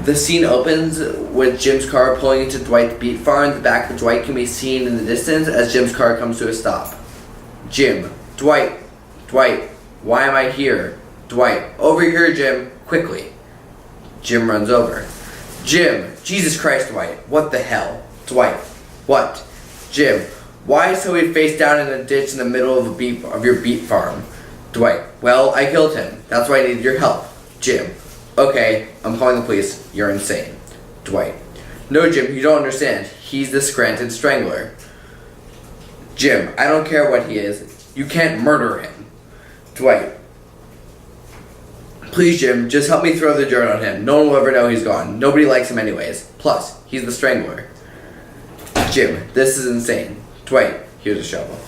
The scene opens with Jim's car pulling into Dwight's beet farm. The back of Dwight can be seen in the distance as Jim's car comes to a stop. Jim, Dwight, why am I here? Dwight, over here, Jim, quickly. Jim runs over. Jim, Jesus Christ, Dwight, what the hell? Dwight, what? Jim, why is Toby face down in a ditch in the middle of your beet farm? Dwight, well, I killed him. That's why I needed your help. Jim, okay, I'm calling the police. You're insane. Dwight, no, Jim, you don't understand. He's the Scranton Strangler. Jim, I don't care what he is. You can't murder him. Dwight, please, Jim, just help me throw the dirt on him. No one will ever know he's gone. Nobody likes him anyways. Plus, he's the Strangler. Jim, this is insane. Dwight, here's a shovel.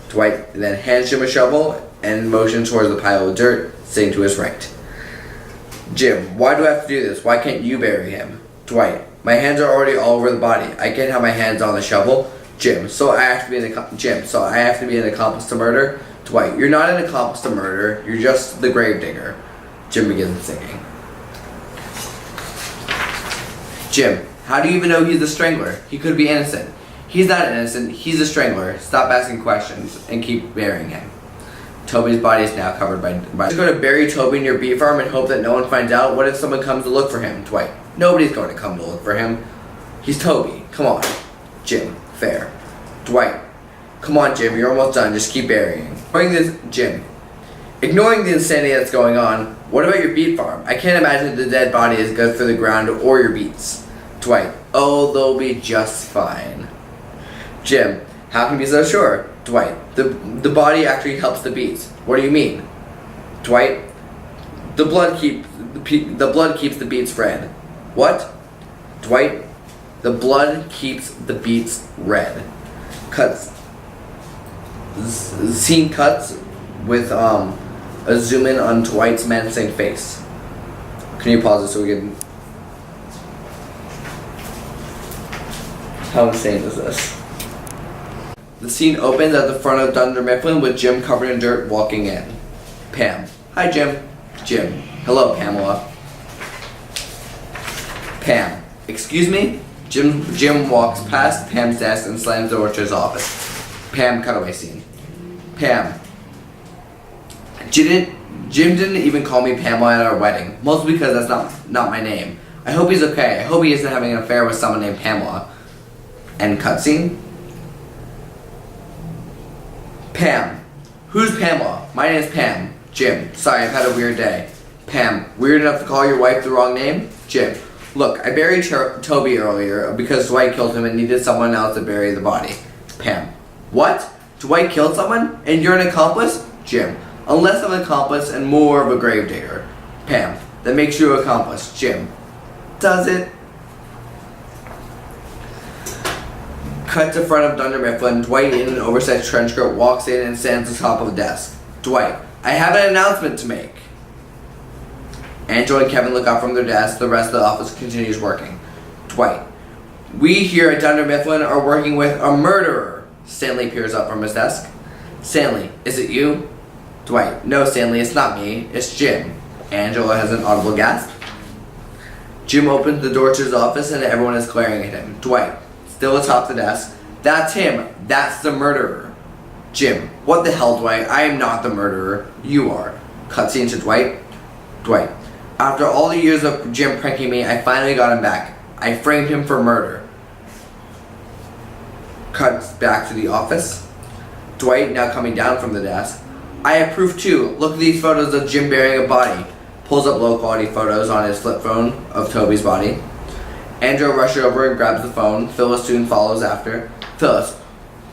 Dwight then hands Jim a shovel and motions towards the pile of dirt sitting to his right. Jim, why do I have to do this? Why can't you bury him? Dwight, my hands are already all over the body. I can't have my hands on the shovel. Jim, so I have to be an accomplice to murder? Dwight, you're not an accomplice to murder. You're just the gravedigger. Jim begins singing. Jim, how do you even know he's the Strangler? He could be innocent. He's not innocent. He's a Strangler. Stop asking questions and keep burying him. Toby's body is now covered by... Just going to bury Toby in your beet farm and hope that no one finds out? What if someone comes to look for him? Dwight, nobody's going to come to look for him. He's Toby. Come on. Jim, fair. Dwight, come on, Jim. You're almost done. Just keep burying. Ignoring the insanity that's going on, what about your beet farm? I can't imagine the dead body is good for the ground or your beets. Dwight, oh, they'll be just fine. Jim, how can you be so sure? Dwight, the body actually helps the beets. What do you mean? Dwight, the blood keeps the beets red. What? Dwight, the blood keeps the beets red. Scene cuts with a zoom in on Dwight's menacing face. Can you pause it so we can... How insane is this? The scene opens at the front of Dunder Mifflin with Jim covered in dirt walking in. Pam. Hi, Jim. Jim. Hello, Pamela. Pam. Excuse me? Jim walks past Pam's desk and slams the door to his office. Pam, cutaway scene. Pam. Jim didn't even call me Pamela at our wedding, mostly because that's not my name. I hope he's okay. I hope he isn't having an affair with someone named Pamela. End cutscene. Pam. Who's Pamela? My name's Pam. Jim. Sorry, I've had a weird day. Pam. Weird enough to call your wife the wrong name? Jim. Look, I buried Toby earlier because Dwight killed him and needed someone else to bury the body. Pam. What? Dwight killed someone? And you're an accomplice? Jim. Unless I'm an accomplice and more of a gravedigger. Pam. That makes you an accomplice. Jim. Does it? Cut to front of Dunder Mifflin. Dwight in an oversized trench coat walks in and stands atop of the desk. Dwight. I have an announcement to make. Angela and Kevin look up from their desks. The rest of the office continues working. Dwight. We here at Dunder Mifflin are working with a murderer. Stanley peers up from his desk. Stanley, is it you? Dwight. No, Stanley, it's not me. It's Jim. Angela has an audible gasp. Jim opens the door to his office and everyone is glaring at him. Dwight. Still atop the desk. That's him. That's the murderer. Jim. What the hell, Dwight? I am not the murderer. You are. Cutscene to Dwight. Dwight. After all the years of Jim pranking me, I finally got him back. I framed him for murder. Cuts back to the office. Dwight, now coming down from the desk. I have proof too. Look at these photos of Jim burying a body. Pulls up low quality photos on his flip phone of Toby's body. Andrew rushes over and grabs the phone. Phyllis soon follows after. Phyllis.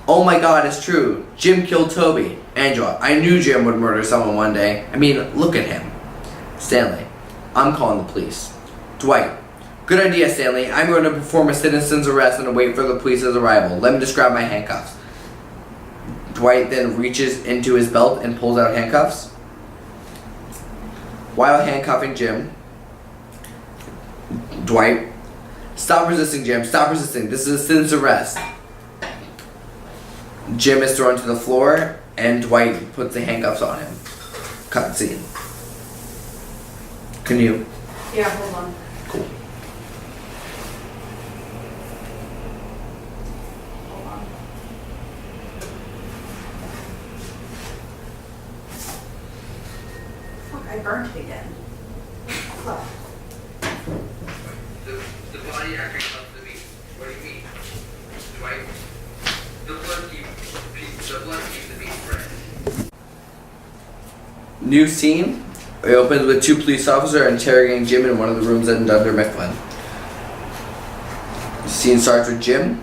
Oh my god, it's true. Jim killed Toby. Angela. I knew Jim would murder someone one day. I mean, look at him. Stanley. I'm calling the police. Dwight. Good idea, Stanley. I'm going to perform a citizen's arrest and wait for the police's arrival. Let me just grab my handcuffs. Dwight then reaches into his belt and pulls out handcuffs. While handcuffing Jim, Dwight. Stop resisting, Jim. Stop resisting. This is a citizen's arrest. Jim is thrown to the floor and Dwight puts the handcuffs on him. Cut scene. Can you? Yeah, hold on. Cool. Look, I burnt it again. Look. The body actually comes to me. What do you mean? Dwight, the blood keeps the beat fresh. New scene. It opens with 2 police officers interrogating Jim in one of the rooms in Dunder Mifflin. The scene starts with Jim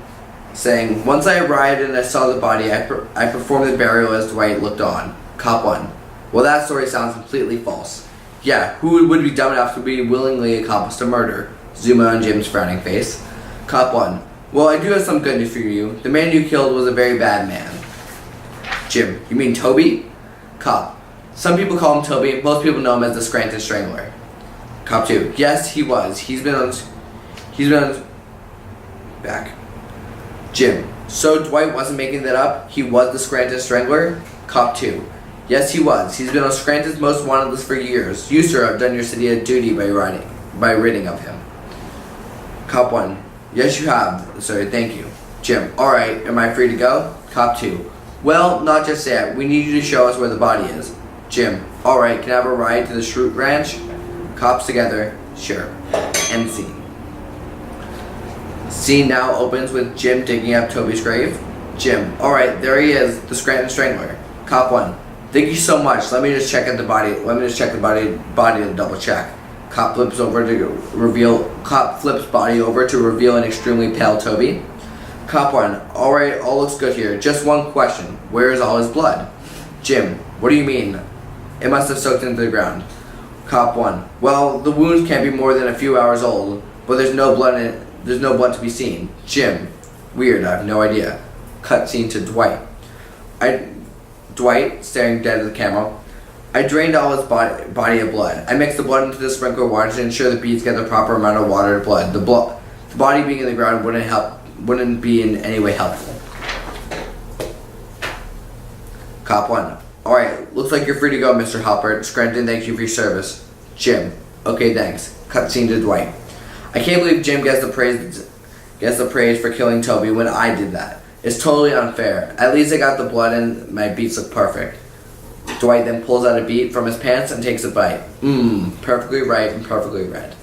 saying, "Once I arrived and I saw the body, I performed the burial as Dwight looked on." Cop 1. Well, that story sounds completely false. Yeah, who would be dumb enough to be willingly accomplice to murder? Zoom in on Jim's frowning face. Cop 1. Well, I do have some good news for you. The man you killed was a very bad man. Jim. You mean Toby? Cop. Some people call him Toby. Most people know him as the Scranton Strangler. Cop 2. Yes, he was. He's been on back. Jim. So Dwight wasn't making that up? He was the Scranton Strangler? Cop 2. Yes, he was. He's been on Scranton's most wanted list for years. You, sir, have done your city a duty by ridding of him. Cop 1. Yes, you have, sir. Thank you. Jim. Alright, am I free to go? Cop 2. Well, not just yet. We need you to show us where the body is. Jim. Alright, can I have a ride to the Shroot Ranch? Cops together. Sure. End scene. Scene now opens with Jim digging up Toby's grave. Jim. Alright, there he is, the Scranton Strangler. Cop 1. Thank you so much. Let me just check the body to double check. Cop flips body over to reveal an extremely pale Toby. Cop 1. Alright, all looks good here. Just one question. Where is all his blood? Jim. What do you mean? It must have soaked into the ground. Cop 1. Well, the wounds can't be more than a few hours old, but there's no blood in it. There's no blood to be seen. Jim. Weird, I have no idea. Cut scene to Dwight. Dwight, staring dead at the camera. I drained all his body of blood. I mixed the blood into the sprinkler water to ensure the beads get the proper amount of water to blood. The body being in the ground wouldn't be in any way helpful. Cop 1. Alright, looks like you're free to go, Mr. Halpert. Scranton, thank you for your service. Jim. Okay, thanks. Cut scene to Dwight. I can't believe Jim gets the praise for killing Toby when I did that. It's totally unfair. At least I got the blood and my beats look perfect. Dwight then pulls out a beet from his pants and takes a bite. Perfectly right and perfectly red.